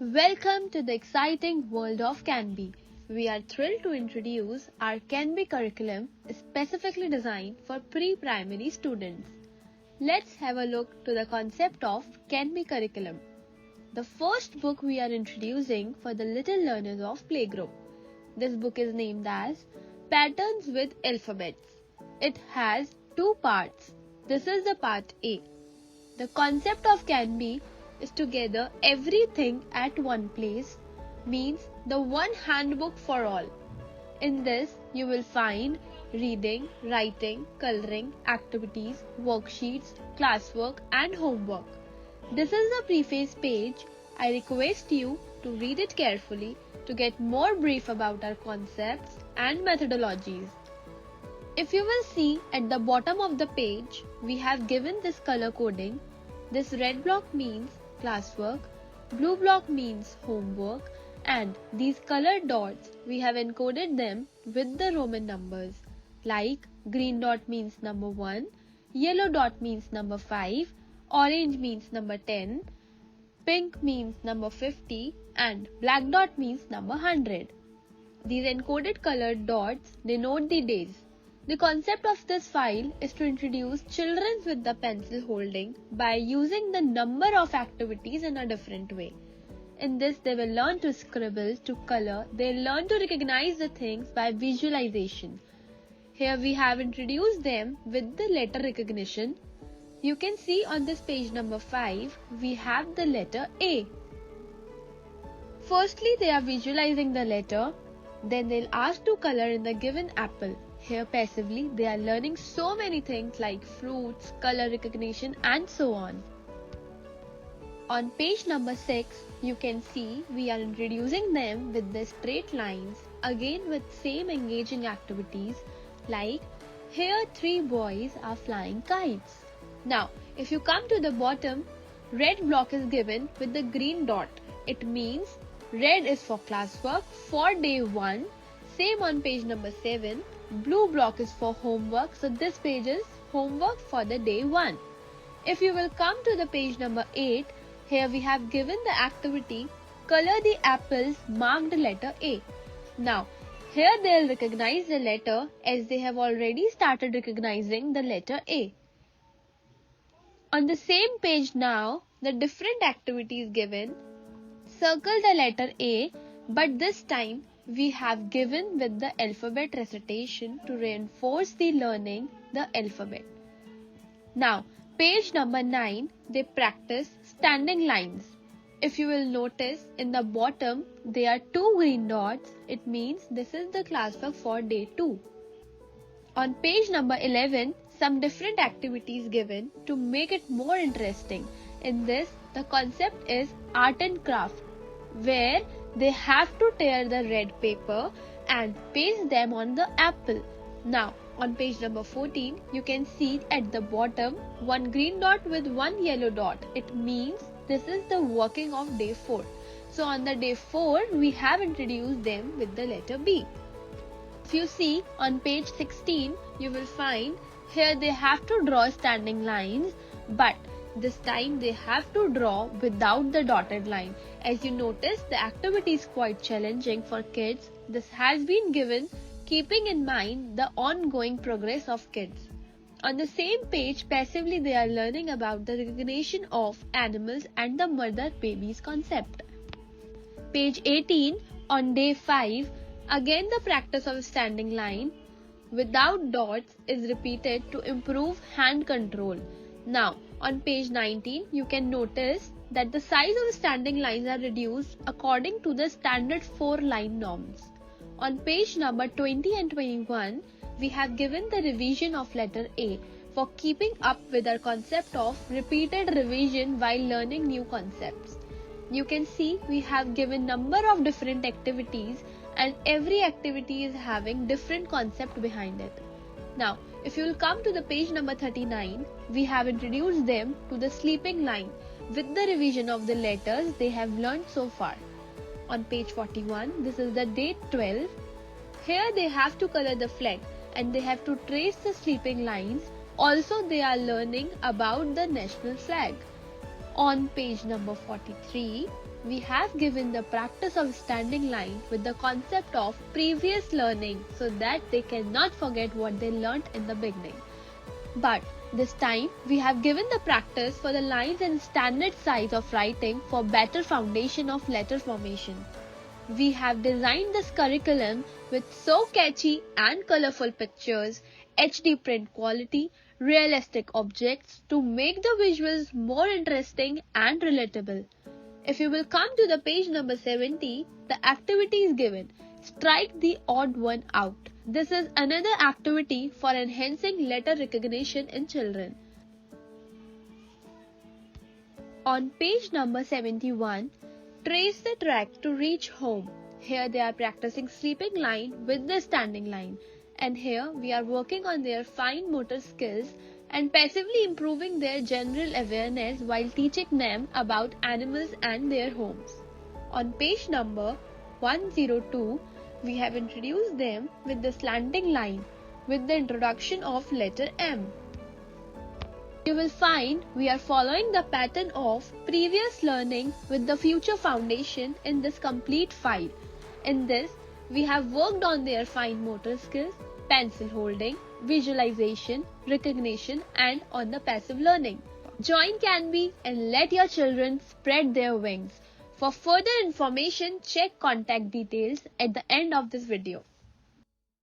Welcome to the exciting world of Kenbee. We are thrilled to introduce our Kenbee curriculum specifically designed for pre-primary students. Let's have a look to the concept of Kenbee curriculum. The first book we are introducing for the little learners of playgroup. This book is named as Patterns with Alphabets. It has two parts. This is the part A. The concept of Kenbee is to gather everything at one place, means the one handbook for all. In this, you will find reading, writing, coloring, activities, worksheets, classwork and homework. This is the preface page. I request you to read it carefully to get more brief about our concepts and methodologies. If you will see at the bottom of the page, we have given this color coding. This red block means classwork, blue block means homework, and these colored dots we have encoded them with the Roman numbers, like green dot means number 1, yellow dot means number 5, orange means number 10, pink means number 50, and black dot means number 100. These encoded colored dots denote the days. The concept of this file is to introduce children with the pencil holding by using the number of activities in a different way. In this, they will learn to scribble, to color, they will learn to recognize the things by visualization. Here we have introduced them with the letter recognition. You can see on this page number 5, we have the letter A. Firstly, they are visualizing the letter, then they'll ask to color in the given apple. Here passively, they are learning so many things like fruits, color recognition and so on. On page number 6, you can see we are introducing them with the straight lines, again with same engaging activities like here 3 boys are flying kites. Now, if you come to the bottom, red block is given with the green dot. It means red is for classwork for day 1. Same on page number 7. Blue block is for homework, so this page is homework for the day 1. If you will come to the page number 8, here we have given the activity color the apples marked letter A. Now, here they will recognize the letter as they have already started recognizing the letter A. On the same page now, the different activities given. Circle the letter A, but this time we have given with the alphabet recitation to reinforce the learning the alphabet. Now, page number 9, they practice standing lines. If you will notice in the bottom, there are 2 green dots. It means this is the classwork for day 2. On page number 11, some different activities given to make it more interesting. In this, the concept is art and craft, where they have to tear the red paper and paste them on the apple. Now, on page number 14, you can see at the bottom 1 green dot with 1 yellow dot. It means this is the working of day 4. So, on the day 4, we have introduced them with the letter B. If you see on page 16, you will find here they have to draw standing lines, but this time they have to draw without the dotted line. As you notice, the activity is quite challenging for kids. This has been given keeping in mind the ongoing progress of kids. On the same page, passively they are learning about the recognition of animals and the mother-babies concept. Page 18, on day 5, again the practice of standing line without dots is repeated to improve hand control. Now, on page 19, you can notice that the size of the standing lines are reduced according to the standard 4-line norms. On page number 20 and 21, we have given the revision of letter A for keeping up with our concept of repeated revision while learning new concepts. You can see we have given number of different activities and every activity is having different concept behind it. Now, if you will come to the page number 39, we have introduced them to the sleeping line with the revision of the letters they have learned so far. On page 41, this is the day 12. Here they have to color the flag and they have to trace the sleeping lines. Also, they are learning about the national flag. On page number 43, we have given the practice of standing line with the concept of previous learning so that they cannot forget what they learnt in the beginning. But this time we have given the practice for the lines in standard size of writing for better foundation of letter formation. We have designed this curriculum with so catchy and colorful pictures, HD print quality, realistic objects to make the visuals more interesting and relatable. If you will come to the page number 70, the activity is given. Strike the odd one out. This is another activity for enhancing letter recognition in children. On page number 71, trace the track to reach home. Here they are practicing sleeping line with the standing line. And here we are working on their fine motor skills and passively improving their general awareness while teaching them about animals and their homes. On page number 102, we have introduced them with the slanting line with the introduction of letter M. You will find we are following the pattern of previous learning with the future foundation in this complete file. In this, we have worked on their fine motor skills, pencil holding, visualization, recognition, and on the passive learning. Join Kenbee and let your children spread their wings. For further information, check contact details at the end of this video.